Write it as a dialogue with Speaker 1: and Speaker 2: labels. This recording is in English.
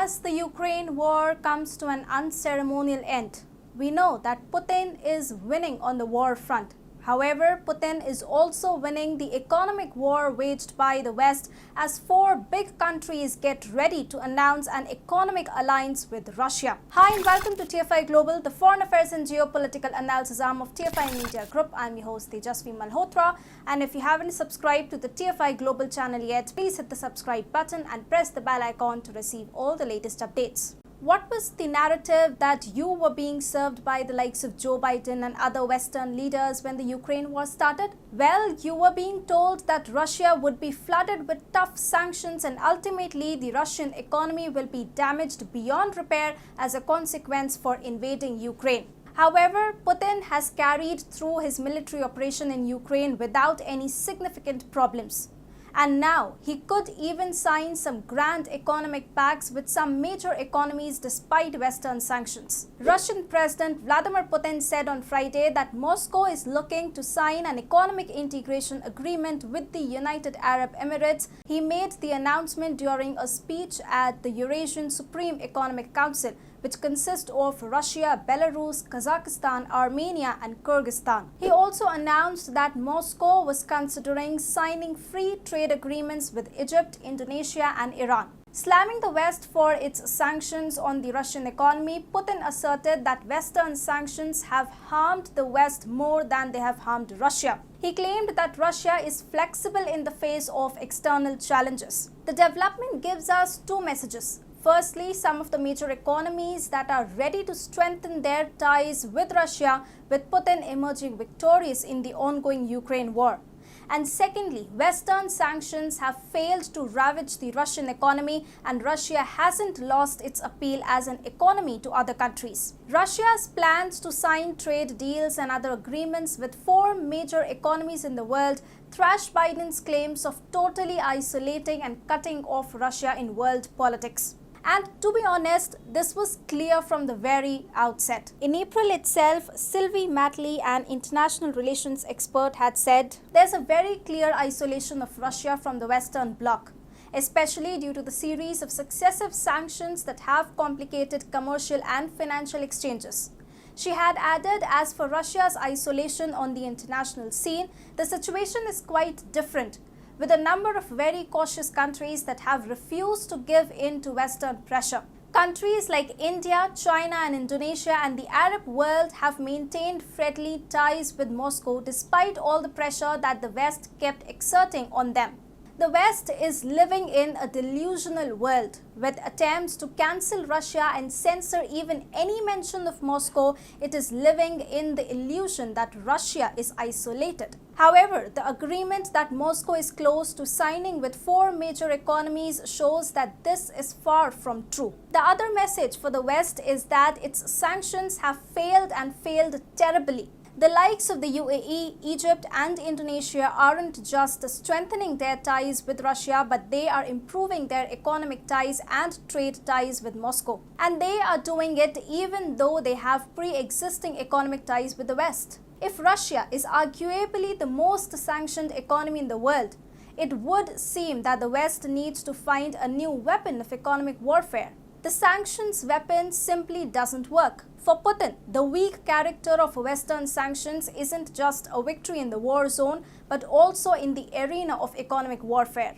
Speaker 1: As the Ukraine war comes to an unceremonial end, we know that Putin is winning on the war front. However, Putin is also winning the economic war waged by the West as four big countries get ready to announce an economic alliance with Russia. Hi and welcome to TFI Global, the foreign affairs and geopolitical analysis arm of TFI Media Group. I'm your host Tejasvi Malhotra, and if you haven't subscribed to the TFI Global channel yet, please hit the subscribe button and press the bell icon to receive all the latest updates. What was the narrative that you were being served by the likes of Joe Biden and other Western leaders when the Ukraine war started? Well, you were being told that Russia would be flooded with tough sanctions and ultimately the Russian economy will be damaged beyond repair as a consequence for invading Ukraine. However, Putin has carried through his military operation in Ukraine without any significant problems. And now, he could even sign some grand economic pacts with some major economies despite Western sanctions. Russian President Vladimir Putin said on Friday that Moscow is looking to sign an economic integration agreement with the United Arab Emirates. He made the announcement during a speech at the Eurasian Supreme Economic Council, which consists of Russia, Belarus, Kazakhstan, Armenia and Kyrgyzstan. He also announced that Moscow was considering signing free trade agreements with Egypt, Indonesia and Iran. Slamming the West for its sanctions on the Russian economy, Putin asserted that Western sanctions have harmed the West more than they have harmed Russia. He claimed that Russia is flexible in the face of external challenges. The development gives us two messages. Firstly, some of the major economies that are ready to strengthen their ties with Russia, with Putin emerging victorious in the ongoing Ukraine war. And secondly, Western sanctions have failed to ravage the Russian economy and Russia hasn't lost its appeal as an economy to other countries. Russia's plans to sign trade deals and other agreements with four major economies in the world thrash Biden's claims of totally isolating and cutting off Russia in world politics. And to be honest, this was clear from the very outset. In April itself, Sylvie Matley, an international relations expert, had said, "There's a very clear isolation of Russia from the Western bloc, especially due to the series of successive sanctions that have complicated commercial and financial exchanges." She had added, as for Russia's isolation on the international scene, the situation is quite different, with a number of very cautious countries that have refused to give in to Western pressure. Countries like India, China and Indonesia and the Arab world have maintained friendly ties with Moscow despite all the pressure that the West kept exerting on them. The West is living in a delusional world. With attempts to cancel Russia and censor even any mention of Moscow, it is living in the illusion that Russia is isolated. However, the agreement that Moscow is close to signing with four major economies shows that this is far from true. The other message for the West is that its sanctions have failed and failed terribly. The likes of the UAE, Egypt and Indonesia aren't just strengthening their ties with Russia, but they are improving their economic ties and trade ties with Moscow. And they are doing it even though they have pre-existing economic ties with the West. If Russia is arguably the most sanctioned economy in the world, it would seem that the West needs to find a new weapon of economic warfare. The sanctions weapon simply doesn't work. For Putin, the weak character of Western sanctions isn't just a victory in the war zone, but also in the arena of economic warfare.